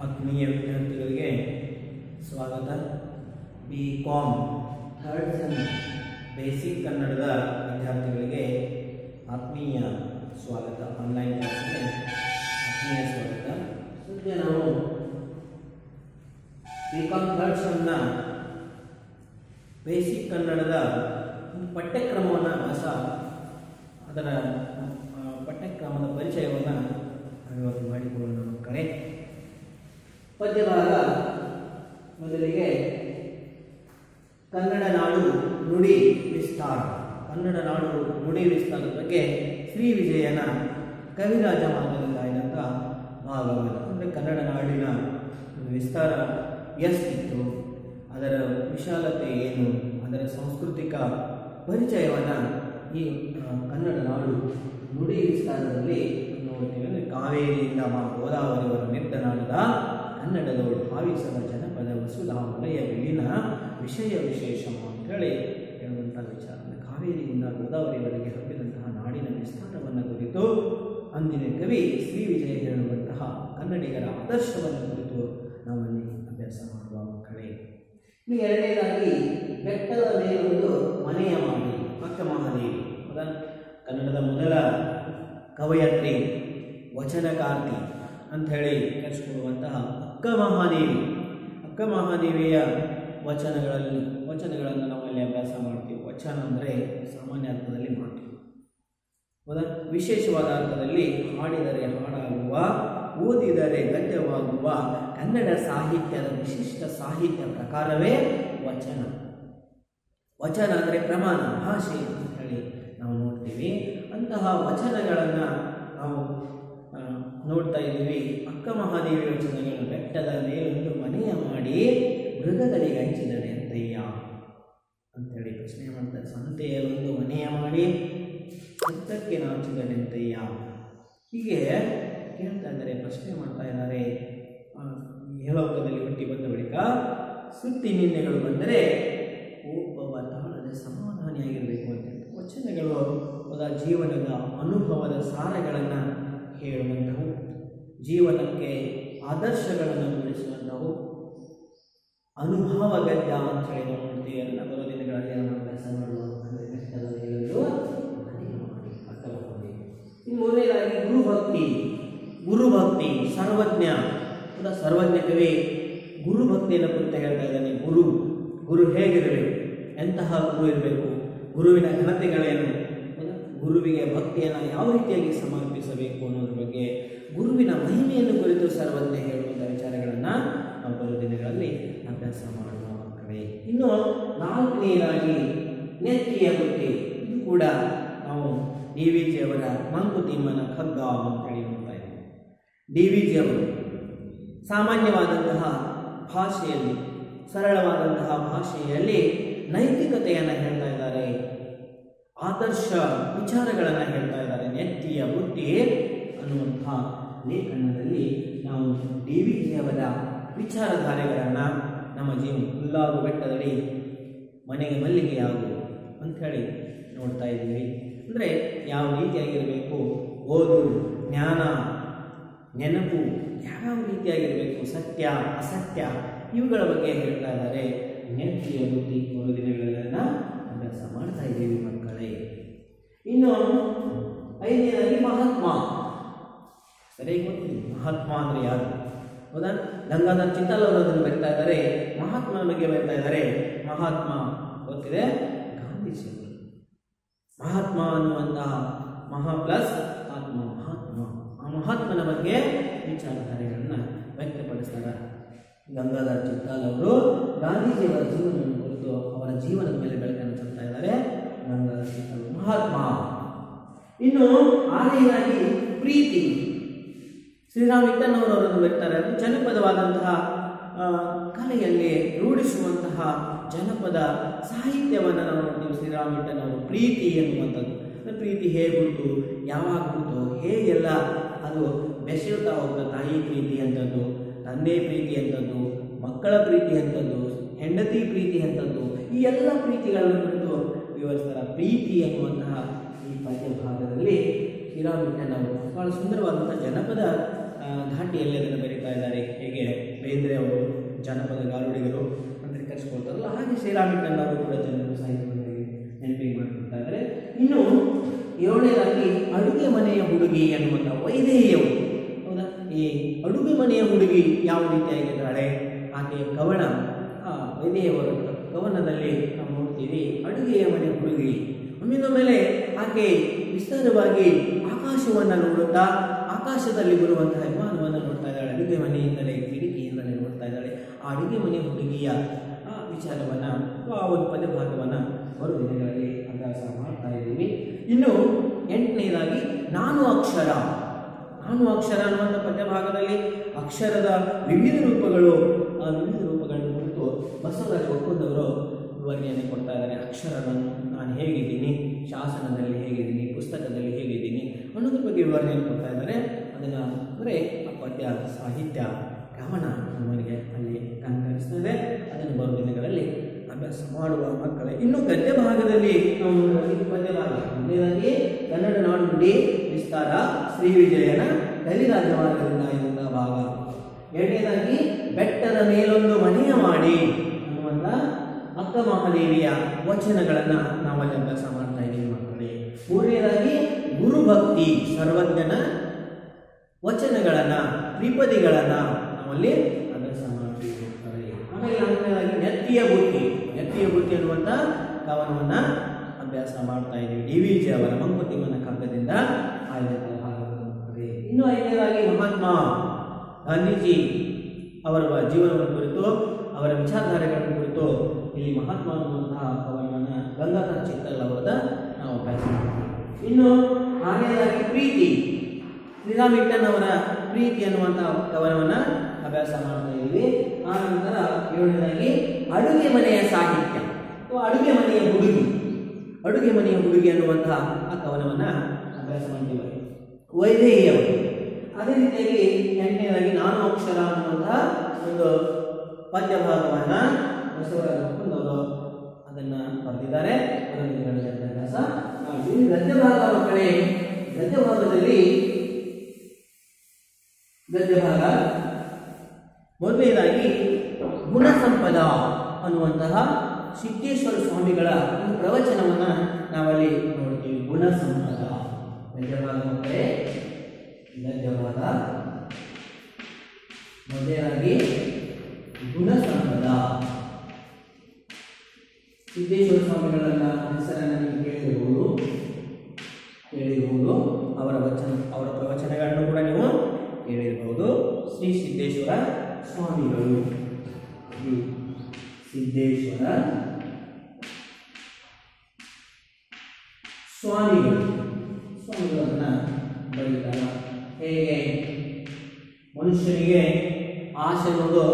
ಆತ್ಮೀಯ ವಿದ್ಯಾರ್ಥಿಗಳಿಗೆ ಸ್ವಾಗತ. BCom ಥರ್ಡ್ ಸೆಮ್ ಬೇಸಿಕ್ ಕನ್ನಡದ ವಿದ್ಯಾರ್ಥಿಗಳಿಗೆ ಆತ್ಮೀಯ ಸ್ವಾಗತ. ಆನ್ಲೈನ್ ಕ್ಲಾಸ್ಗೆ ಆತ್ಮೀಯ ಸ್ವಾಗತ. ಸದ್ಯ ನಾವು BCom ಥರ್ಡ್ ಸೆಮ್ನ ಬೇಸಿಕ್ ಕನ್ನಡದ ಪಠ್ಯಕ್ರಮವನ್ನು ಅದರ ಪಠ್ಯಕ್ರಮದ ಪರಿಚಯವನ್ನು ಇವತ್ತು ಮಾಡಿಕೊಳ್ಳೋಣ ಮಕ್ಕಳೇ. ಪದ್ಯಭಾಗ ಮೊದಲಿಗೆ ಕನ್ನಡ ನಾಡು ನುಡಿ ವಿಸ್ತಾರ. ಕನ್ನಡ ನಾಡು ನುಡಿ ವಿಸ್ತಾರದ ಬಗ್ಗೆ ಶ್ರೀ ವಿಜಯನ ಕವಿರಾಜ ಮಾರ್ಗದಿಂದ ಆಯ್ದಂಥ ಭಾಗವನ್ನು, ಅಂದರೆ ಕನ್ನಡ ನಾಡಿನ ವಿಸ್ತಾರ ಎಷ್ಟಿತ್ತು, ಅದರ ವಿಶಾಲತೆ ಏನು, ಅದರ ಸಾಂಸ್ಕೃತಿಕ ಪರಿಚಯವನ್ನು ಈ ಕನ್ನಡ ನಾಡು ನುಡಿ ವಿಸ್ತಾರದಲ್ಲಿ ನೋಡ್ತೀವಿ. ಅಂದರೆ ಕಾವೇರಿಯಿಂದ ಗೋದಾವರಿಯವರ ನಿರ್ಧನಾಡದ ಕನ್ನಡದವರು ಭಾವಿಸುವ ಜನಪದ ವಸುಧಾಮಲಯ ವಿಲೀನ ವಿಷಯ ವಿಶೇಷ ಅಂತೇಳಿ ಹೇಳುವಂಥ ವಿಚಾರ. ಕಾವೇರಿಯಿಂದ ಗೋದಾವರಿವರೆಗೆ ಹಬ್ಬಿದಂತಹ ನಾಡಿನ ವಿಸ್ತಾರವನ್ನು ಕುರಿತು ಅಂದಿನ ಕವಿ ಶ್ರೀ ವಿಜಯ ಹೇಳುವಂತಹ ಕನ್ನಡಿಗರ ಆದರ್ಶವನ್ನು ಕುರಿತು ನಾವಲ್ಲಿ ಅಭ್ಯಾಸ ಮಾಡುವ ಮಕ್ಕಳೇ. ಇನ್ನು ಎರಡನೇದಾಗಿ ಬೆಟ್ಟದ ಮೇಲೊಂದು ಮನೆಯ ಮಾಡಿ ಅಕ್ಕ ಮಹಾದೇವಿ. ಹೌದಾ? ಕನ್ನಡದ ಮೊದಲ ಕವಯತ್ರಿ, ವಚನಕಾರ್ತಿ ಅಂಥೇಳಿ ಕರೆಸಿಕೊಳ್ಳುವಂತಹ ಅಕ್ಕ ಮಹಾದೇವಿ. ಅಕ್ಕ ಮಹಾದೇವಿಯ ವಚನಗಳನ್ನು ನಾವಲ್ಲಿ ಅಭ್ಯಾಸ ಮಾಡ್ತೀವಿ. ವಚನ ಅಂದರೆ ಸಾಮಾನ್ಯ ಅರ್ಥದಲ್ಲಿ ಮಾತು. ಹೌದಾ? ವಿಶೇಷವಾದ ಅರ್ಥದಲ್ಲಿ ಹಾಡಿದರೆ ಹಾಡಾಗುವ, ಓದಿದರೆ ಗದ್ಯವಾಗುವ ಕನ್ನಡ ಸಾಹಿತ್ಯದ ವಿಶಿಷ್ಟ ಸಾಹಿತ್ಯ ಪ್ರಕಾರವೇ ವಚನ. ವಚನ ಅಂದರೆ ಪ್ರಮಾಣ, ಭಾಷೆ ಅಂತ ಹೇಳಿ ನಾವು ನೋಡ್ತೀವಿ. ಅಂತಹ ವಚನಗಳನ್ನು ನಾವು ನೋಡ್ತಾ ಇದ್ದೀವಿ. ಅಕ್ಕ ಮಹಾದೇವಿ ವಚನಗಳು ಬೆಟ್ಟದ ಮೇಲೊಂದು ಮನೆಯ ಮಾಡಿ ಮೃಗಗಳಿಗೆ ಹಂಚಿದರೆ ಅಂತಯ್ಯ ಅಂತೇಳಿ ಪ್ರಶ್ನೆ ಮಾಡ್ತಾರೆ. ಸಂತೆಯಲ್ಲೊಂದು ಮನೆಯ ಮಾಡಿ ಹತ್ತಕ್ಕೆ ನಾಚಿದರೆ ಅಂತಯ್ಯ. ಹೀಗೆ ಕೇಳ್ತಾ ಇದ್ದಾರೆ, ಪ್ರಶ್ನೆ ಮಾಡ್ತಾ ಇದ್ದಾರೆ. ಹೇಳೋಕದಲ್ಲಿ ಹುಟ್ಟಿ ಬಂದ ಬಳಿಕ ಸುತ್ತಿ ನಿನ್ನೆಗಳು ಬಂದರೆ ಒಬ್ಬ ತಾಳದೆ ಸಮಾಧಾನಿಯಾಗಿರಬೇಕು ಅಂತ ವಚನಗಳು ಜೀವನದ ಅನುಭವದ ಸಾರಗಳನ್ನು ಹೇಳುವಂಥವು, ಜೀವನಕ್ಕೆ ಆದರ್ಶಗಳನ್ನು ಮೂಡಿಸುವಂಥವು. ಅನುಭವ ಗದ್ಯ ಅಂತ ಹೇಳಿ ನಾವು ನೋಡ್ತೀವಿ. ಎಲ್ಲ ಬರೋ ದಿನಗಳಲ್ಲಿ ನಾವು ಅಭ್ಯಾಸ ಮಾಡುವ ಇನ್ನು ಮೂರನೇದಾಗಿ ಗುರುಭಕ್ತಿ ಸರ್ವಜ್ಞ. ಸರ್ವಜ್ಞ ಕವಿ ಗುರುಭಕ್ತಿಯನ್ನು ಕುರಿತು ಹೇಳ್ತಾ ಇದ್ದಾನೆ. ಗುರು ಹೇಗಿರಬೇಕು, ಎಂತಹ ಗುರು ಇರಬೇಕು, ಗುರುವಿನ ಘನತೆಗಳೇನು, ಗುರುವಿಗೆ ಭಕ್ತಿಯನ್ನು ಯಾವ ರೀತಿಯಾಗಿ ಸಮರ್ಪಿಸಬೇಕು ಅನ್ನೋದ್ರ ಬಗ್ಗೆ, ಗುರುವಿನ ಮಹಿಮೆಯನ್ನು ಕುರಿತು ಸರ್ವಜ್ಞ ಹೇಳುವಂಥ ವಿಚಾರಗಳನ್ನು ನಾವು ಬರುವ ದಿನಗಳಲ್ಲಿ ಅಭ್ಯಾಸ ಮಾಡುವ ಮಕ್ಕಳೇ. ಇನ್ನು ನಾಲ್ಕನೆಯದಾಗಿ ನೆತ್ತಿಯ ಬುತ್ತಿ. ಇದು ಕೂಡ ನಾವು DVG ಅವರ ಮಂಕುತಿಮ್ಮನ ಖಡ್ಗ ಅಂತೇಳಿ ನೋಡ್ತಾ ಇದ್ದೀವಿ. DVG ಅವರು ಸಾಮಾನ್ಯವಾದಂತಹ ಭಾಷೆಯಲ್ಲಿ, ಸರಳವಾದಂತಹ ಭಾಷೆಯಲ್ಲಿ ನೈತಿಕತೆಯನ್ನು ಹೇಳ್ತಾ ಇದ್ದಾರೆ, ಆದರ್ಶ ವಿಚಾರಗಳನ್ನು ಹೇಳ್ತಾ ಇದ್ದಾರೆ. ನೆತ್ತಿಯ ಬುತ್ತಿ ಅನ್ನುವಂತಹ ಲೇಖನದಲ್ಲಿ ನಾವು DVG ಅವರ ವಿಚಾರಧಾರೆಗಳನ್ನು ನಮ್ಮ ಜೀವನ ಹುಲ್ಲಾಗು ಬೆಟ್ಟದಲ್ಲಿ ಮನೆಗೆ ಮಲ್ಲಿಗೆಯಾಗು ಅಂಥೇಳಿ ನೋಡ್ತಾ ಇದ್ದೀವಿ. ಅಂದರೆ ಯಾವ ರೀತಿಯಾಗಿರಬೇಕು, ಓದು, ಜ್ಞಾನ, ನೆನಪು ಯಾವ ರೀತಿಯಾಗಿರಬೇಕು, ಸತ್ಯ ಅಸತ್ಯ ಇವುಗಳ ಬಗ್ಗೆ ಹೇಳ್ತಾ ಇದ್ದಾರೆ. ನೆತ್ತಿಯ ಬುದ್ಧಿ ಮೂರು ದಿನಗಳನ್ನು ಅಭ್ಯಾಸ ಮಾಡ್ತಾ ಇದ್ದೀವಿ ಮಕ್ಕಳೇ. ಇನ್ನು ಐದನೇದಾಗಿ ಮಹಾತ್ಮ. ಸರಿಯಾಗಿ ಗೊತ್ತಿದೆ ಮಹಾತ್ಮ ಅಂದರೆ ಯಾರು? ಹೌದಾ? ಗಂಗಾಧರ್ ಚಿತ್ತಲ್ ಅವರು ಅದನ್ನು ಬರ್ತಾ ಇದ್ದಾರೆ. ಮಹಾತ್ಮನ ಬಗ್ಗೆ ಬರ್ತಾ ಇದ್ದಾರೆ. ಮಹಾತ್ಮ ಗೊತ್ತಿದೆ, ಗಾಂಧೀಜಿ. ಮಹಾತ್ಮ ಅನ್ನುವಂತಹ ಮಹಾ ಪ್ಲಸ್ ಆತ್ಮ, ಮಹಾತ್ಮ. ಆ ಮಹಾತ್ಮನ ಬಗ್ಗೆ ವಿಚಾರಧಾರೆಗಳನ್ನು ವ್ಯಕ್ತಪಡಿಸ್ತಾರೆ ಗಂಗಾಧರ್ ಚಿತ್ತಲ್ ಅವರು. ಗಾಂಧೀಜಿಯವರ ಜೀವನವನ್ನು ಕುರಿತು ಅವರ ಜೀವನದ ಮೇಲೆ ಬೆಳಕನ್ನು ಚೆಲ್ತಾ ಇದ್ದಾರೆ ಗಂಗಾಧರ್ ಚಿತ್ತಲ್, ಮಹಾತ್ಮ. ಇನ್ನು ಆರನೇದಾಗಿ ಪ್ರೀತಿ. ಶ್ರೀರಾಮ್ ವಿಠಲ್ ಅವರನ್ನು ಬರ್ತಾರೆ. ಜನಪದವಾದಂತಹ ಕಲೆಯಲ್ಲಿ ರೂಢಿಸುವಂತಹ ಜನಪದ ಸಾಹಿತ್ಯವನ್ನು ನಾವು ನೋಡ್ತೀವಿ. ಶ್ರೀರಾಮ್ ವಿಠಲ್ ಅವರು ಪ್ರೀತಿ ಎನ್ನುವಂಥದ್ದು, ಪ್ರೀತಿ ಹೇಗುಂಟು, ಯಾವಾಗ ಉಂಟು, ಹೇಗೆಲ್ಲ ಅದು ಬೆಸೆಯುತ್ತಾ ಹೋಗ್ತದೆ. ತಾಯಿ ಪ್ರೀತಿ ಅಂಥದ್ದು, ತಂದೆ ಪ್ರೀತಿ ಅಂಥದ್ದು, ಮಕ್ಕಳ ಪ್ರೀತಿ ಅಂಥದ್ದು, ಹೆಂಡತಿ ಪ್ರೀತಿ ಅಂಥದ್ದು, ಈ ಎಲ್ಲ ಪ್ರೀತಿಗಳನ್ನು ಕುರಿತು ವಿವರಿಸ್ತಾರೆ. ಪ್ರೀತಿ ಎನ್ನುವಂತಹ ಈ ಪದ್ಯ ಭಾಗದಲ್ಲಿ ಶ್ರೀರಾಮ್ ವಿಠಲ್ ಅವರು ಬಹಳ ಸುಂದರವಾದಂಥ ಜನಪದ ಧಾಟಿಯಲ್ಲಿ ಅದನ್ನು ಬರೀತಾ ಇದ್ದಾರೆ. ಹೇಗೆ ಬೇಂದ್ರೆ ಅವರು ಜಾನಪದ ಗಾರುಡಿಗರು ಅಂತ ಕರೆಸ್ಕೊಳ್ತಾರಲ್ಲ, ಹಾಗೆ ಶ್ರೀರಾಮಕೃಷ್ಣನವರು ಕೂಡ ಜನರು ಸಾಹಿತ್ಯದಲ್ಲಿ ನೆನಪಿಗೆ ಮಾಡಿಕೊಳ್ತಾ ಇದ್ದಾರೆ. ಇನ್ನು 7ನೇದಾಗಿ ಅಡುಗೆ ಮನೆಯ ಹುಡುಗಿ ಅನ್ನುವಂಥ ವೈದೇಹಿಯವರು. ಹೌದಾ, ಈ ಅಡುಗೆ ಮನೆಯ ಹುಡುಗಿ ಯಾವ ರೀತಿಯಾಗಿದ್ದಾಳೆ, ಆಕೆಯ ಕವನ, ವೈದೇಹಿಯವರ ಕವನದಲ್ಲಿ ನಾವು ನೋಡ್ತೀವಿ ಅಡುಗೆಯ ಮನೆಯ ಹುಡುಗಿ. ಒಮ್ಮಿಂದ ಮೇಲೆ ಆಕೆ ವಿಸ್ತಾರವಾಗಿ ಆಕಾಶವನ್ನು ನೋಡುತ್ತಾ ಆಕಾಶದಲ್ಲಿ ಬರುವಂತಹ ವಿಮಾನವನ್ನು ನೋಡ್ತಾ ಇದ್ದಾಳೆ. ಅಡುಗೆ ಮನೆಯಿಂದಲೇ, ಕಿಟಕಿಯಿಂದಲೇ ನೋಡ್ತಾ ಇದ್ದಾಳೆ. ಆ ಅಡುಗೆ ಮನೆಯ ಹುಡುಗಿಯ ವಿಚಾರವನ್ನು, ಆ ಒಂದು ಪದಭಾಗವನ್ನು ಬರುವ ದಿನಗಳಲ್ಲಿ ಅಭ್ಯಾಸ ಮಾಡ್ತಾ ಇದ್ದೀವಿ. ಇನ್ನು 8ನೇದಾಗಿ ನಾನು ಅಕ್ಷರ. ನಾನು ಅಕ್ಷರ ಅನ್ನುವಂಥ ಪದ್ಯಭಾಗದಲ್ಲಿ ಅಕ್ಷರದ ವಿವಿಧ ರೂಪಗಳು, ಆ ವಿವಿಧ ರೂಪಗಳನ್ನು ಕುರಿತು ಬಸವರಾಜ ಒಪ್ಪಂದವರು ವಿವರಣೆಯನ್ನು ಕೊಡ್ತಾ ಇದ್ದಾರೆ. ಅಕ್ಷರವನ್ನು ನಾನು ಹೇಗಿದ್ದೀನಿ, ಶಾಸನದಲ್ಲಿ ಹೇಗಿದ್ದೀನಿ, ಪುಸ್ತಕದಲ್ಲಿ ಹೇಗಿದ್ದೀನಿ ಅನ್ನೋದ್ರ ಬಗ್ಗೆ ವಿವರಣೆಯನ್ನು ಕೊಡ್ತಾ ಇದ್ದಾರೆ. ಅದನ್ನು ಅಂದರೆ ಆ ಪದ್ಯ ಸಾಹಿತ್ಯ ಗಮನ ನಮಗೆ ಅಲ್ಲಿ ಕಾಣಿಸ್ತದೆ. ಅದನ್ನು ಬರುವ ದಿನಗಳಲ್ಲಿ ಅಭ್ಯಾಸ ಮಾಡುವ ಮಕ್ಕಳೇ. ಇನ್ನು ಗದ್ಯ ಭಾಗದಲ್ಲಿ ನಾವು ಪದ್ಯ ಭಾಗ ಮೊದಲನೇದಾಗಿ ಕನ್ನಡ ನಾಡು ನುಡಿ ವಿಸ್ತಾರ ಶ್ರೀ ವಿಜಯನ ಕಲಿರಾಜಮಾರ್ಗದಿಂದ ಇರುವಂಥ ಭಾಗ. 2ನೇದಾಗಿ ಬೆಟ್ಟದ ಮೇಲೊಂದು ಮನೆಯ ಮಾಡಿ ಅನ್ನುವಂಥ ಅಕ್ಕ ಮಹಾದೇವಿಯ ವಚನಗಳನ್ನು ನಾವಲ್ಲಿ ಅಭ್ಯಾಸ ಮಾಡ್ತಾ ಇದ್ದೀವಿ ಮಕ್ಕಳೇ. 3ನೇದಾಗಿ ಗುರುಭಕ್ತಿ ಸರ್ವಜ್ಞನ ವಚನಗಳನ್ನು, ತ್ರಿಪದಿಗಳನ್ನು ನಾವಲ್ಲಿ ಅಭ್ಯಾಸ ಮಾಡ್ತೀವಿ ಮಕ್ಕಳೇ. ಆಮೇಲೆ 4ನೇದಾಗಿ ನೆತ್ತಿಯ ಬುತ್ತಿ ಅನ್ನುವಂಥ ಕವನವನ್ನು ಅಭ್ಯಾಸ ಮಾಡ್ತಾ ಇದ್ದೀವಿ. DVG ಅವರ ಮಂಕುತಿಮ್ಮನ ಕಾವ್ಯದಿಂದ ಆಯ್ದ ಭಾಗಗಳು ಮಕ್ಕಳೇ. ಇನ್ನು 5ನೇದಾಗಿ ಮಹಾತ್ಮ ಗಾಂಧೀಜಿ ಅವರ ಜೀವನವನ್ನು ಕುರಿತು, ಅವರ ವಿಚಾರಧಾರೆಗಳನ್ನು ಕುರಿತು ಇಲ್ಲಿ ಮಹಾತ್ಮ ಅನ್ನುವಂತಹ ಕವನವನ್ನು ಗಂಗಾಧರ ಚಿತ್ತಲ್ ಅವರದ ನಾವು ಅಭ್ಯಾಸ ಮಾಡ್ತೀವಿ. ಇನ್ನು 6ನೇದಾಗಿ ಪ್ರೀತಿ, ಶ್ರೀರಾಮಕೃಷ್ಣನ್ ಅವರ ಪ್ರೀತಿ ಅನ್ನುವಂತಹ ಕವನವನ್ನು ಅಭ್ಯಾಸ ಮಾಡ್ತಾ ಇದ್ದೀವಿ. ಆ ನಂತರ 7ನೇದಾಗಿ ಅಡುಗೆ ಮನೆಯ ಸಾಹಿತ್ಯ ಅಥವಾ ಅಡುಗೆ ಮನೆಯ ಹುಡುಗಿ ಅನ್ನುವಂತಹ ಆ ಕವನವನ್ನು ಅಭ್ಯಾಸ ಮಾಡ್ತೀವಿ ವೈದೇಹಿಯವರು. ಅದೇ ರೀತಿಯಾಗಿ 8ನೇದಾಗಿ ನಾನು ಅಕ್ಷರ ಅನ್ನುವಂತಹ ಒಂದು ಪದ್ಯ ಭಾಗವನ್ನು ಬಸವರಾಜ ಒಪ್ಪಂದವರು ಅದನ್ನು ಬರೆದಿದ್ದಾರೆ. ಅಭ್ಯಾಸ ಗದ್ಯ ಭಾಗ ಮಕ್ಕಳೇ. ಗದ್ಯ ಭಾಗದಲ್ಲಿ ಗದ್ಯ ಭಾಗ ಮೊದಲನೇದಾಗಿ ಗುಣಸಂಪದ ಅನ್ನುವಂತಹ ಸಿದ್ದೇಶ್ವರ ಸ್ವಾಮಿಗಳ ಒಂದು ಪ್ರವಚನವನ್ನು ನಾವಲ್ಲಿ ನೋಡ್ತೀವಿ. ಗುಣಸಂಪದ ಗದ್ಯಭಾಗ ಮಕ್ಕಳೇ. ಗದ್ಯಭಾಗ ಮೊದಲನೇದಾಗಿ ಗುಣಸಂಪದ. ಸಿದ್ದೇಶ್ವರ ಸ್ವಾಮಿಗಳನ್ನ ಹೆಸರನ್ನು ನೀವು ಕೇಳಿರಬಹುದು. ಅವರ ಪ್ರವಚನಗಳನ್ನು ಕೂಡ ನೀವು ಕೇಳಿರಬಹುದು. ಶ್ರೀ ಸಿದ್ದೇಶ್ವರ ಸ್ವಾಮಿಗಳು, ಸಿದ್ದೇಶ್ವರ ಸ್ವಾಮಿಗಳನ್ನ ಬರೀತಾರ. ಹೇಗೆ ಮನುಷ್ಯನಿಗೆ ಆಸೆ ಅನ್ನೋದು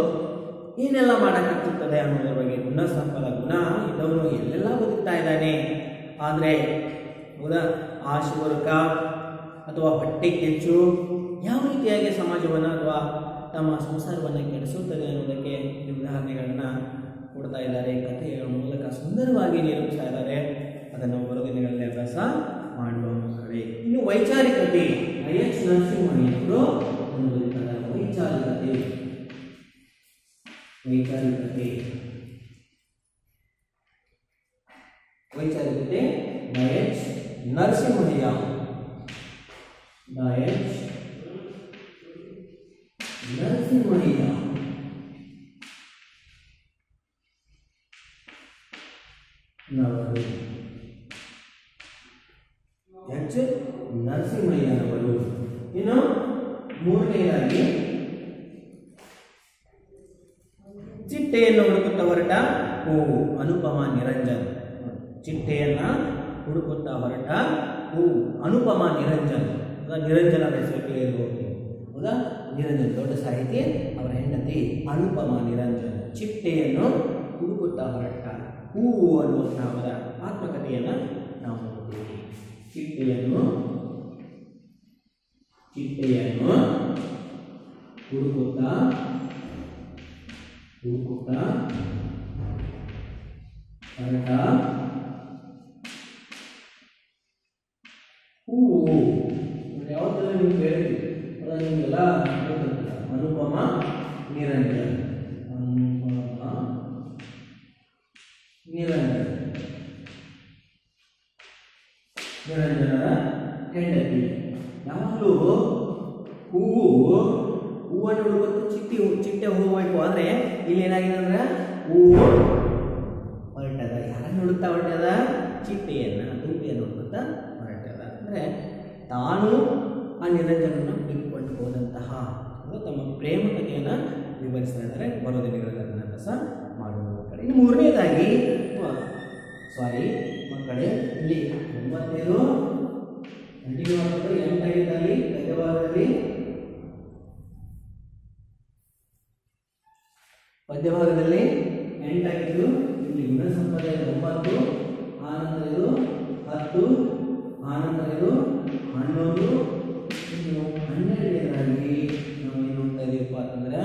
ಏನೆಲ್ಲ ಮಾಡಕ್ಕಾಗ್ತಿರ್ತದೆ ಅನ್ನೋದ್ರ ಬಗ್ಗೆ, ಗುಣ ಸಂಪದ, ಗುಣ ಇದವನು ಎಲ್ಲೆಲ್ಲ ಬದುಕ್ತಾ ಇದ್ದಾನೆ. ಆದರೆ ಹೌದಾ, ಆಸೆ ವರ್ಗ ಅಥವಾ ಹೊಟ್ಟೆ ಕೆಚ್ಚು ಯಾವ ರೀತಿಯಾಗಿ ಸಮಾಜವನ್ನು ಅಥವಾ ತಮ್ಮ ಸಂಸಾರವನ್ನು ಕೆಡಿಸುತ್ತದೆ ಅನ್ನೋದಕ್ಕೆ ಉದಾಹರಣೆಗಳನ್ನು ಕೊಡ್ತಾ ಇದ್ದಾರೆ. ಕಥೆಗಳ ಮೂಲಕ ಸುಂದರವಾಗಿ ನಿರೂಪಿಸ್ತಾ ಇದ್ದಾರೆ. ಅದನ್ನು ಬರೋ ದಿನಗಳಲ್ಲಿ ಅಭ್ಯಾಸ ಮಾಡುವ ಮಕ್ಕಳೇ. ಇನ್ನು ವೈಚಾರಿಕತೆ, IH ನರಸಿಂಹಯ್ಯನವರು ವೈಚಾರಿಕತೆ IH ನರಸಿಂಹಯ್ಯ ನರಸಿಂಹಯ್ಯನವರು. ಇನ್ನು 3ನೇದಾಗಿ ಚಿಟ್ಟೆಯನ್ನು ಹುಡುಕುತ್ತಾ ಹೊರಟ ಹೂವು, ಅನುಪಮ ನಿರಂಜನ್. ಚಿಟ್ಟೆಯನ್ನ ಹುಡುಕುತ್ತಾ ಹೊರಟ ಹೂವು, ಅನುಪಮ ನಿರಂಜನ್. ನಿರಂಜನರ ಹೆಸರು ಕೇಳಿರಬಹುದು. ಹೌದಾ, ನಿರಂಜನ್ ದೊಡ್ಡ ಸಾಹಿತಿ, ಅವರ ಹೆಂಡತಿ ಅನುಪಮ ನಿರಂಜನ್. ಚಿಟ್ಟೆಯನ್ನು ಹುಡುಕುತ್ತಾ ಹೊರಟ ಹೂವು ಅನ್ನುವಂತಹ ಅವರ ಆತ್ಮಕಥೆಯನ್ನು ನಾವು ನೋಡ್ತೀವಿ. ಚಿಟ್ಟೆಯನ್ನು ಹುಡುಕುತ್ತಾ ಹೊರಟ ಹೂವು. ಯಾವತ್ತೆಲ್ಲ ನೀವು ಕೇಳಿದ್ವಿ ನಿಮಗೆಲ್ಲ ಗೊತ್ತಿರ್ತದೆ. ಅನುಪಮ ನಿರಂಜನ್, ಅನುಪಮ ನಿರಂಜನ್, ನಿರಂಜನರ ಹೆಂಡತಿ. ಯಾವಾಗಲೂ ಹೂವನ್ನು ಹುಡುಕತ್ತು ಚಿಟ್ಟೆ ಹೋಗಬೇಕು. ಆದರೆ ಇಲ್ಲಿ ಏನಾಗಿದೆ ಅಂದ್ರೆ ಹೂವು ಹೊರಟದ. ಯಾರನ್ನು ಹುಡುಕ್ತಾ ಹೊರಟದ? ಚಿಟ್ಟೆಯನ್ನು, ದುಂಬಿಯನ್ನು ಹುಡುಕುತ್ತಾ ಹೊರಟದ. ಅಂದರೆ ತಾನು ಆ ನಿರಂಜನನ್ನು ಹುಡುಕಿಕೊಂಡು ಹೋದಂತಹ ತಮ್ಮ ಪ್ರೇಮ ಕಥೆಯನ್ನು ವಿವರಿಸ್ತಾ ಇದ್ದಾರೆ ಬರೋದಿನಗಳಲ್ಲಿ. ಅದನ್ನು ಅಭ್ಯಾಸ ಮಾಡುವ ಮಕ್ಕಳು. ಇನ್ನು ಮೂರನೇದಾಗಿ ಮಕ್ಕಳೇ, ಇಲ್ಲಿ 95 ಕಂಟಿನ್ಯೂ ಆಗ್ತದೆ. ಎಂಟಾಗಿದ್ದಲ್ಲಿ ಪದ್ಯಭಾಗದಲ್ಲಿ 8 ಆಗಿದ್ದು, ಇಲ್ಲಿ ಗುಣ ಸಂಪದ 9, ಆನಂತರ ಇದು 10, ಆನಂತರ ಇದು 11, ಇನ್ನು 12ನೇದಾಗಿ ನಾವು ಏನು ನೋಡ್ತಾ ಇದೀವಪ್ಪ ಅಂತಂದ್ರೆ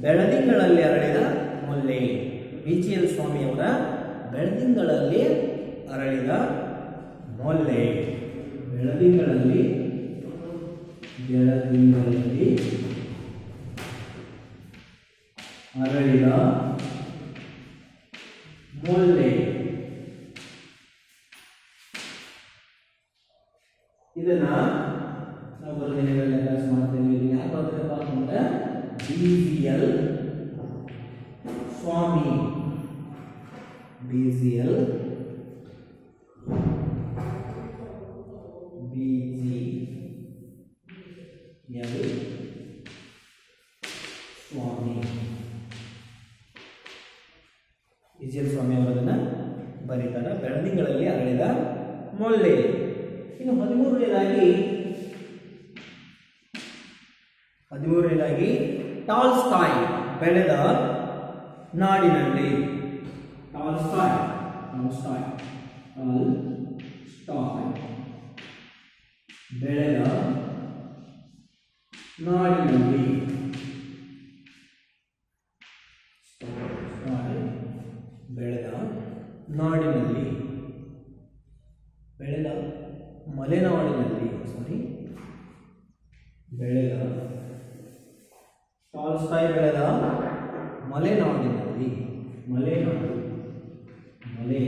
ಬೆಳದಿಂಗಳಲ್ಲಿ ಅರಳಿದ ಮೊಲ್ಲೆ. BGL ಸ್ವಾಮಿಯವರ ಬೆಳದಿಂಗಳಲ್ಲಿ ಅರಳಿದ ಮೊಲ್ಲೆ. ಬೆಳದಿಂಗಳಲ್ಲಿ ಅರಳಿದ ಮೊಲ್ಲೆ. ಇದನ್ನ ನಾವು ಬರೆದಿನೆಗಳಲ್ಲಿ ಅಭ್ಯಾಸ ಮಾಡ್ತೇವೆ. ಯಾರು ಬರ್ತಿರಪ್ಪ ಅಂತಂದ್ರೆ BGL ಸ್ವಾಮಿ. BGL ಸ್ವಾಮಿ. BGL ಸ್ವಾಮಿ ಅವರದನ್ನ ಬರೀತಾರೆ. ಬೆಳದಿಂಗಳಲ್ಲಿ ಅರಳಿದ ಮೊಲ್ಲೆ. ಇನ್ನು 13ನೇದಾಗಿ ಟಾಲ್ಸ್ಟಾಯ್ ಬೆಳೆದ ನಾಡಿನಲ್ಲಿ. ಟಾಲ್ಸ್ಟಾಯ್ ಬೆಳೆದ ನಾಡಿನಲ್ಲಿ. ಬೆಳೆದ ನಾಡಿನಲ್ಲಿ, ಬೆಳೆದ ಮಲೆನಾಡಿನಲ್ಲಿ. ಬೆಳೆದ ಟಾಲ್ಸ್ಟಾಯ್ ಬೆಳೆದ ಮಲೆನಾಡಿನಲ್ಲಿ. ಮಲೆನಾಡಿನಲ್ಲಿ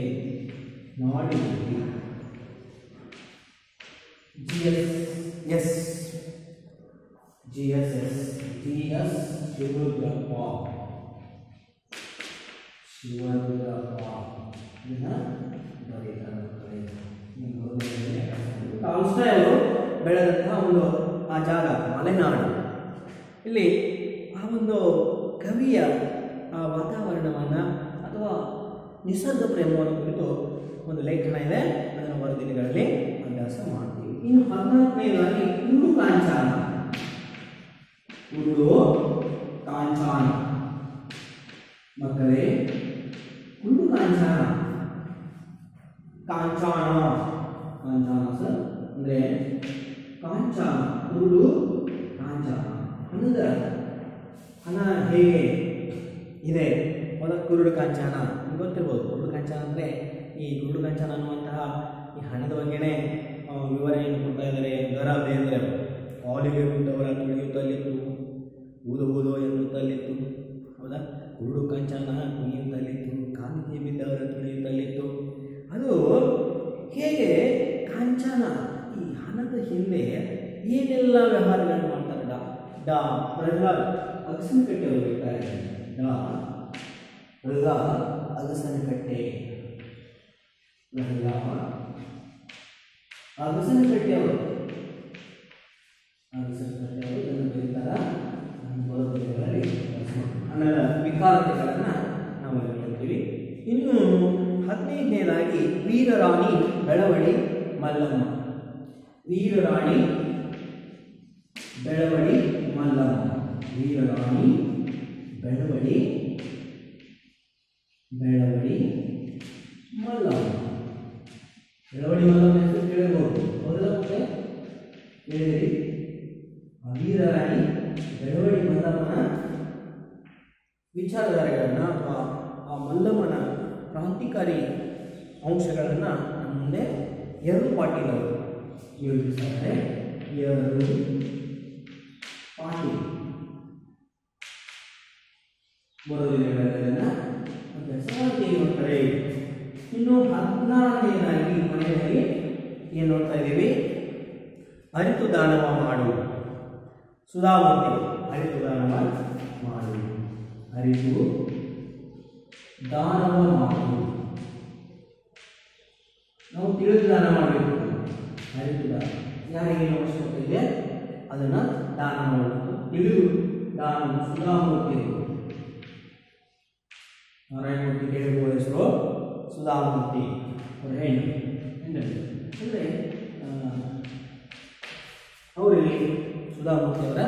GS ಶಿವರುದ್ರಪ್ಪ. ಟಾಲ್ಸ್ಟಾಯ್ ಅವರು ಬೆಳೆದಂತಹ ಒಂದು ಆ ಜಾಗ ಮಲೆನಾಡು. ಇಲ್ಲಿ ಆ ಒಂದು ಕವಿಯ ಆ ವಾತಾವರಣವನ್ನು ಅಥವಾ ನಿಸರ್ಗ ಪ್ರೇಮವನ್ನು ಕುರಿತು ಒಂದು ಲೇಖನ ಇದೆ. ಅದನ್ನು ವರದಿಗಳಲ್ಲಿ ಅಭ್ಯಾಸ ಮಾಡ್ತೀವಿ. ಇನ್ನು 14ನೇದಾಗಿ ಕುರುಡು ಕಾಂಚಾನ. ಮಕ್ಕಳೇ, ಕುರುಡು ಕಾಂಚಾನ ಸರ್ ಅಂದ್ರೆ ಕಾಂಚಾನ, ಕುರುಡು ಕಾಂಚಾನ. ಹಣ ಹೇಗೆ ಇದೆ? ಕುರುಡು ಕಾಂಚಾನ ಗೊತ್ತಿರ್ಬೋದು. ಕುರುಡು ಕಾಂಚಾನ ಅಂದರೆ ಈ ಕುರುಡು ಕಾಂಚಾನ ಅನ್ನುವಂತಹ ಈ ಹಣದ ಬಗ್ಗೆನೇ ವಿವರಣೆಯನ್ನು ಕೊಡ್ತಾ ಇದ್ದಾರೆ. ಗರಾದೆ ಅಂದರೆ ಹಾಲಿಗೆ ಬಿದ್ದವರ ತುಳಿಯುತ್ತಲಿತ್ತು, ಊದೋ ಎನ್ನುತ್ತಲಿತ್ತು. ಹೌದಾ? ಕುರುಡು ಕಾಂಚಾನ ಕುಣಿಯುತ್ತಲಿತ್ತು, ಕಾಲಿಗೆ ಬಿದ್ದವರ ತುಳಿಯುತ್ತಲಿತ್ತು. ಅದು ಹೇಗೆ ಕಾಂಚಾನ ಈ ಹಣದ ಹಿಂದೆ ಏನೆಲ್ಲ ವ್ಯವಹಾರಗಳನ್ನು ಮಾಡ್ತಾರೆ. ಪ್ರಹ್ಲಾದ್ ಅಗಸನಕಟ್ಟೆ ಅವರು ಇರ್ತಾರೆ. ಪ್ರಹ್ಲಾದ್ ಅಗಸನಕಟ್ಟೆ ಅವರು ಇದನ್ನು ಬರೀತಾರ. ಹಣದ ವಿಕಾರತೆಗಳನ್ನು ನಾವು ಹೇಳ್ತೀವಿ. ಇನ್ನು 15ನೇದಾಗಿ ವೀರರಾಣಿ ಬೆಳವಡಿ ಮಲ್ಲಮ್ಮ. ವೀರರಾಣಿ ಬೆಳವಡಿ ಮಲ್ಲಮ್ಮ. ಬೆಳವಡಿ ಮಲ್ಲಮ್ಮ. ಹೆಸರು ಕೇಳಿರ್ಬೋದು. ಹೌದಲ್ಲ ಮತ್ತೆ? ಹೇಳಿದಿರಿ. ವೀರರಾಣಿ ಬೆಳವಡಿ ಮಲ್ಲಮ್ಮನ ವಿಚಾರಧಾರೆಗಳನ್ನು ಅಥವಾ ಆ ಮಲ್ಲಮ್ಮನ ಕ್ರಾಂತಿಕಾರಿ ಅಂಶಗಳನ್ನು ನಮ್ಮ ಮುಂದೆ 2 ಪಾಟೀಲ್ ಅವರು ಯೋಜಿಸ್ತಾರೆ. 2 ಏನು ನೋಡ್ತಾ ಇದ್ದೀವಿ? ಅರಿತು ದಾನವ ಮಾಡು. ಸುಧಾಮೂರ್ತಿ ಅರಿತು ದಾನವ ಮಾಡು. ಅರಿತು ದಾನವ ಮಾಡು. ನಾವು ತಿಳಿದು ದಾನ ಮಾಡಬೇಕು. ಅರಿತು ದಾನ ಯಾರಿಗೇನು ಅವಶ್ಯಕತೆ ಇದೆ ಅದನ್ನು ದಾನ ಮಾಡಬೇಕು. ತಿಳಿದು ದಾನ. ಸುಧಾಮೂರ್ತಿ ನಾರಾಯಣಮೂರ್ತಿ ಕೇಳಿರುವ ಹೆಸರು ಸುಧಾಮೂರ್ತಿ. ಅವರ ಹೆಣ್ಣು ಅಂದರೆ ಅವರಲ್ಲಿ ಸುಧಾಮೂರ್ತಿ ಅವರ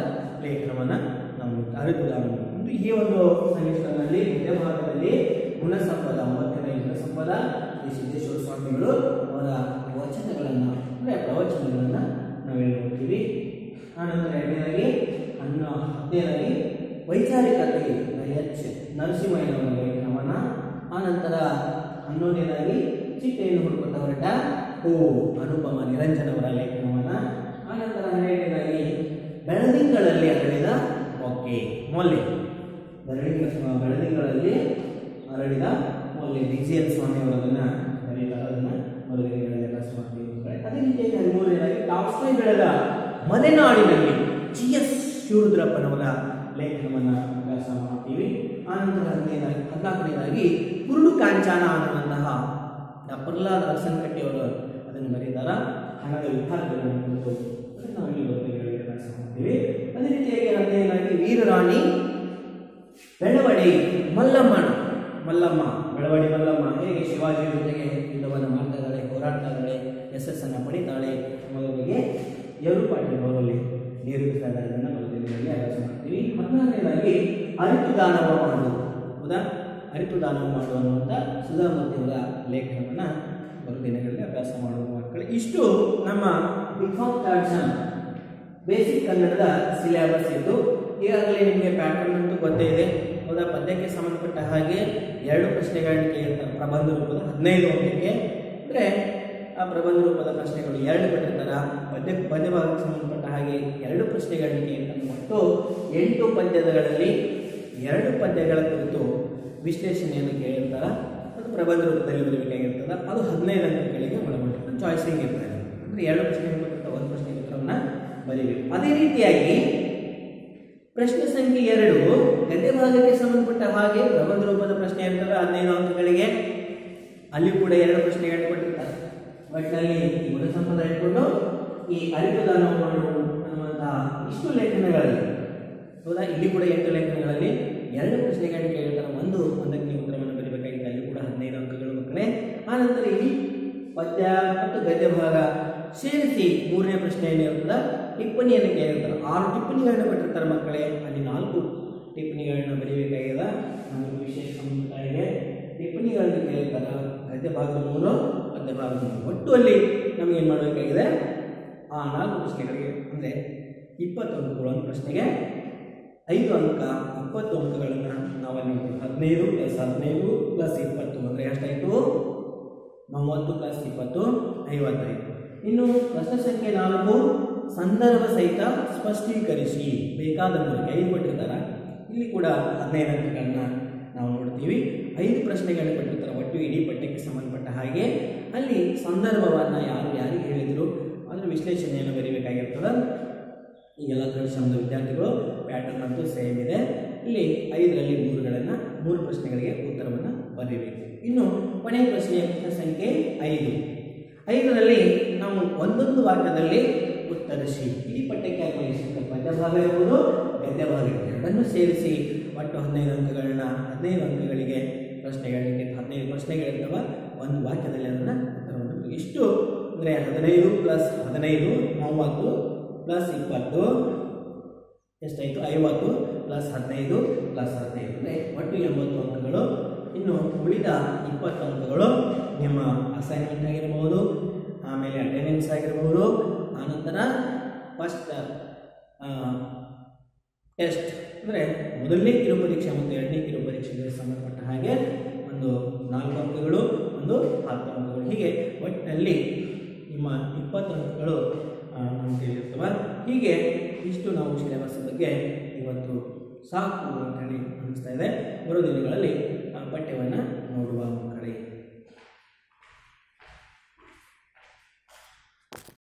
ಲೇಖನವನ್ನು ನಾವು ಅರಿತು ದಾನ ಮಾಡಬೇಕು. ಈ ಒಂದು ಸೆಮಿಸ್ಟರ್ನಲ್ಲಿ ಮಧ್ಯಭಾಗದಲ್ಲಿ ಗುಣಸಂಪದ 9ನೇ ಗುಣಸಂಪದ ಶ್ರೀ ಸಿದ್ದೇಶ್ವರ ಸ್ವಾಮಿಗಳು ಅವರ ವಚನಗಳನ್ನು ಅಂದರೆ ಪ್ರವಚನಗಳನ್ನು ನಾವೇನು ನೋಡ್ತೀವಿ. ಆನಂತರ ಎರಡನೇದಾಗಿ 10ನೇದಾಗಿ ವೈಚಾರಿಕತೆ ಎಚ್ ನರಸಿಂಹಯ್ಯನವರ ಲೇಖನವನ್ನು. ಆನಂತರ 11ನೇದಾಗಿ ಚಿಟ್ಟೆಯನ್ನು ಹುಡುಕುತ್ತಾ ಹೊರಟ ಅನುಪಮ ನಿರಂಜನವರ ಲೇಖನವನ್ನು. ಆನಂತರ 12ನೇದಾಗಿ ಬೆಳದಿಂಗಳಲ್ಲಿ ಅರಳಿದ ಮೊಲ್ಲೆ. ಬೆಳದಿಂಗಳಲ್ಲಿ ಅರಳಿದ ಮೊಲ್ಲೆ ಡಿಜಿಎಲ್ ಸ್ವಾಮಿಯವರನ್ನು ಬರೀತಾರೆ. ಅದನ್ನು ಬರೆದಿದ್ದಾರೆ ಸ್ವಾಮಿಗಳು. ಅದೇ ರೀತಿಯಾಗಿ 13ನೇದಾಗಿ ಟಾಲ್ಸ್ಟಾಯ್ ಬೆಳೆದ ಮಲೆನಾಡಿನಲ್ಲಿ GS ಶಿವರುದ್ರಪ್ಪನವರ ಲೇಖನವನ್ನು ಅಭ್ಯಾಸ ಮಾಡ್ತೀವಿ. ಆನಂತರ 14ನೇದಾಗಿ ಕುರುಡು ಕಾಂಚಾನ ಅನ್ನುವಂತಹ ಪ್ರಹ್ಲಾದ ಅರಸನಕಟ್ಟಿಯವರು ಅದನ್ನು ಬರೀತಾರ. ಹಣದ ವಿದ್ಯಾರ್ಥಿಗಳನ್ನು ನಾವು ಇಲ್ಲಿ ಅಭ್ಯಾಸ ಮಾಡ್ತೀವಿ. ಅದೇ ರೀತಿಯಾಗಿ 15ನೇದಾಗಿ ವೀರರಾಣಿ ಬೆಳವಡಿ ಮಲ್ಲಮ್ಮ ಬೆಳವಡಿ ಮಲ್ಲಮ್ಮ ಹೇಗೆ ಶಿವಾಜಿ ಜೊತೆಗೆ ಯುದ್ಧವನ್ನು ಮಾಡ್ತಾ ಇದ್ದಾಳೆ, ಹೋರಾಡ್ತಾ ಇದ್ದಾಳೆ, ಯಶಸ್ಸನ್ನು ಪಡಿತಾಳೆ ಅನ್ನೋದ್ರ ಬಗ್ಗೆ ಎರಡು ಪಾಠಗಳು ಅವರಲ್ಲಿ ನೀರುತ್ತಾ ಇದ್ದಾರೆ. ಅದನ್ನು ಬರೆದಿದ್ದರಲ್ಲಿ ಅಭ್ಯಾಸ ಮಾಡ್ತೀವಿ. 14ನೇದಾಗಿ ಅರಿತು ದಾನವ ಮಾಡು. ಹೌದಾ? ಅರಿತು ದಾನವ ಮಾಡು ಅನ್ನುವಂಥ ಸುಧಾಮೂರ್ತಿಯವರ ಲೇಖನವನ್ನು ಬರೆದಿನಗಳಲ್ಲಿ ಅಭ್ಯಾಸ ಮಾಡುವ ಮಕ್ಕಳು. ಇಷ್ಟು ನಮ್ಮ ಬಿಕಾಮ್ ಥರ್ಡ್ ಸೆಮ್ ಬೇಸಿಕ್ ಕನ್ನಡದ ಸಿಲೆಬಸ್ ಇದ್ದು ಈಗಾಗಲೇ ನಿಮಗೆ ಪ್ಯಾಟರ್ನ್ ಅಂತೂ ಗೊತ್ತೇ ಇದೆ. ಹೌದಾ? ಪದ್ಯಕ್ಕೆ ಸಂಬಂಧಪಟ್ಟ ಹಾಗೆ 2 ಪ್ರಶ್ನೆಗಳನ್ನು ಕೇಳ್ತಾರೆ. ಪ್ರಬಂಧ ರೂಪದ 15 ಅಂಕಕ್ಕೆ ಅಂದರೆ ಆ ಪ್ರಬಂಧ ರೂಪದ ಪ್ರಶ್ನೆಗಳು 2 ಕೊಟ್ಟಿರ್ತಾರೆ. ಪದ್ಯಭಾಗಕ್ಕೆ ಸಂಬಂಧಪಟ್ಟ ಹಾಗೆ 2 ಪ್ರಶ್ನೆಗಳನ್ನು ಕೇಳ್ತಾರೆ. ಮತ್ತು 8 ಪದ್ಯಗಳಲ್ಲಿ 2 ಪದ್ಯಗಳ ಕುರಿತು ವಿಶ್ಲೇಷಣೆಯನ್ನು ಕೇಳಿರ್ತಾರೆ. ಅದು ಪ್ರಬಂಧ ರೂಪದಲ್ಲಿ ಬರಬೇಕಾಗಿರ್ತದೆ. ಅದು 15 ಅಂಕಗಳಿಗೆ ಒಳಗೊಂಡಿರ್ತದೆ. ಚಾಯ್ಸಿಂಗ್ ಇರ್ತದೆ. ಅಂದರೆ 2 ಪ್ರಶ್ನೆಗಳು ಕೊಟ್ಟಿರ್ತಾರೆ, 1 ಪ್ರಶ್ನೆ ಉತ್ತರವನ್ನು ಬರೀಬೇಕು. ಅದೇ ರೀತಿಯಾಗಿ ಪ್ರಶ್ನೆ ಸಂಖ್ಯೆ 2 ಗದ್ಯ ಭಾಗಕ್ಕೆ ಸಂಬಂಧಪಟ್ಟ ಹಾಗೆ ಪ್ರಬಂಧ ರೂಪದ ಪ್ರಶ್ನೆ ಇರ್ತದೆ 15 ಅಂಕಗಳಿಗೆ. ಅಲ್ಲಿ ಕೂಡ 2 ಪ್ರಶ್ನೆಗಳನ್ನು ಕೊಟ್ಟಿರ್ತಾರೆ. ಒಟ್ಟಿನಲ್ಲಿ ಈ ಗುಣಸಂಪದ ಇಟ್ಕೊಂಡು ಈ ಅರಿತು ದಾನವ ಮಾಡು ಅನ್ನುವಂತಹ ಇಷ್ಟು ಲೇಖನಗಳಲ್ಲಿ, ಹೌದಾ, ಇಲ್ಲಿ ಕೂಡ 8 ಲೇಖನಗಳಲ್ಲಿ 2 ಪ್ರಶ್ನೆಗಳನ್ನು ಕೇಳಿರ್ತಾರೆ. ಒಂದಕ್ಕೆ ನೀವು ಉತ್ತರವನ್ನು ಬರೀಬೇಕಾಗಿದೆ. ಅಲ್ಲಿ ಕೂಡ 15 ಅಂಕಗಳು ಮಕ್ಕಳೇ. ಆನಂತರ ಈ ಪದ್ಯ ಮತ್ತು ಗದ್ಯ ಭಾಗ ಸೇರಿಸಿ 3ನೇ ಪ್ರಶ್ನೆ ಏನಿರ್ತದೆ ಟಿಪ್ಪಣಿಯನ್ನು ಕೇಳಿರ್ತಾರೆ. 6 ಟಿಪ್ಪಣಿಗಳನ್ನು ಕೊಟ್ಟಿರ್ತಾರೆ ಮಕ್ಕಳೇ. ಅಲ್ಲಿ 4 ಟಿಪ್ಪಣಿಗಳನ್ನ ಬರೀಬೇಕಾಗಿದೆ. ನಮಗೆ ವಿಶೇಷ ಸಂಬಂಧಗಳಿಗೆ ಟಿಪ್ಪಣಿಗಳನ್ನು ಕೇಳಿರ್ತಾರೆ. ಗದ್ಯ ಭಾಗದ 3, ಪದ್ಯ ಭಾಗದ 3. ಒಟ್ಟು ಅಲ್ಲಿ ನಮಗೆ ಏನು ಮಾಡಬೇಕಾಗಿದೆ ಆ 4 ಪ್ರಶ್ನೆಗಳಿಗೆ ಅಂದರೆ 20 ಅಂಕಗಳು. ಒಂದು ಪ್ರಶ್ನೆಗೆ 5 ಅಂಕ, 20 ಅಂಕಗಳನ್ನು ನಾವಲ್ಲಿ 15 + 15 + 20 ಅಂದರೆ ಎಷ್ಟಾಯಿತು? 30 + 20 55. ಇನ್ನು ಪ್ರಶ್ನೆ ಸಂಖ್ಯೆ 4 ಸಂದರ್ಭ ಸಹಿತ ಸ್ಪಷ್ಟೀಕರಿಸಿ. ಬೇಕಾದ 5 ಕೊಟ್ಟಿರ್ತಾರೆ. ಇಲ್ಲಿ ಕೂಡ 15 ಅಂಕಗಳನ್ನ ನಾವು ನೋಡ್ತೀವಿ. 5 ಪ್ರಶ್ನೆಗಳನ್ನು ಕೊಟ್ಟಿರ್ತಾರೆ. ಒಟ್ಟು ಇಡೀ ಪಠ್ಯಕ್ಕೆ ಸಂಬಂಧಪಟ್ಟ ಹಾಗೆ ಅಲ್ಲಿ ಸಂದರ್ಭವನ್ನು ಯಾರಿಗೆ ಹೇಳಿದರು ಅದರ ವಿಶ್ಲೇಷಣೆಯನ್ನು ಬರೀಬೇಕಾಗಿರ್ತದೆ. ಈಗೆಲ್ಲ ಕಳಿಸೋದು ವಿದ್ಯಾರ್ಥಿಗಳು ಪ್ಯಾಟರ್ನ್ ಅಂತೂ ಸೇಮ್ ಇದೆ. ಇಲ್ಲಿ 5ರಲ್ಲಿ 3 ಪ್ರಶ್ನೆಗಳಿಗೆ ಉತ್ತರವನ್ನು ಬರೀಬೇಕು. ಇನ್ನು ಕೊನೆಯ ಪ್ರಶ್ನೆ ಸಂಖ್ಯೆ 5ರಲ್ಲಿ ನಾವು ಒಂದೊಂದು ವಾಕ್ಯದಲ್ಲಿ ಉತ್ತರಿಸಿ. ಇಡೀ ಪಠ್ಯಕ್ಕೆ ಅನ್ವಯಿಸಿದ ಪದ್ಯ ಭಾಗ ಇರ್ಬೋದು, ಗದ್ಯ ಭಾಗ ಎರಡನ್ನೂ ಸೇರಿಸಿ ಒಟ್ಟು 15 ಅಂಕಗಳನ್ನ 15 ಅಂಕಗಳಿಗೆ ಪ್ರಶ್ನೆಗಳಿಗೆ 15 ಪ್ರಶ್ನೆಗಳಿರ್ತವೆ. ಒಂದು ವಾಕ್ಯದಲ್ಲಿ ಅದನ್ನು ಉತ್ತರವನ್ನು ಇಷ್ಟು ಅಂದರೆ 15 + 15 30 + 20 ಎಷ್ಟಾಯಿತು? 50 + 15 + 15 ಅಂದರೆ ಒಟ್ಟು 80 ಅಂಕಗಳು. ಇನ್ನು ಉಳಿದ 20 ಅಂಕಗಳು ನಿಮ್ಮ ಅಸೈನ್ಮೆಂಟ್ ಆಗಿರ್ಬೋದು, ಆಮೇಲೆ ಅಟೆಂಡೆನ್ಸ್ ಆಗಿರ್ಬೋದು, ಆನಂತರ ಫಸ್ಟ್ ಟೆಸ್ಟ್ ಅಂದರೆ ಮೊದಲನೇ ಕಿರುಪರೀಕ್ಷೆ ಮತ್ತು 2ನೇ ಕಿರುಪರೀಕ್ಷೆಗೆ ಸಂಬಂಧಪಟ್ಟ ಹಾಗೆ ಒಂದು 4 ಅಂಕಗಳು, ಒಂದು 10 ಅಂಕಗಳು. ಹೀಗೆ ಒಟ್ಟಿನಲ್ಲಿ ನಿಮ್ಮ 20 ಅಂಕಗಳು ನಮಗೆ ಇರ್ತವೆ. ಹೀಗೆ ಇಷ್ಟು ನಾವು ಸಿಲೆಬಸ್ ಬಗ್ಗೆ ಇವತ್ತು ಸಾಕು ಅಂತೇಳಿ ಅನ್ನಿಸ್ತಾ ಇದೆ. ಬರೋ ದಿನಗಳಲ್ಲಿ ಪಠ್ಯವನ್ನು ನೋಡುವ ಮಕ್ಕಳಿಗೆ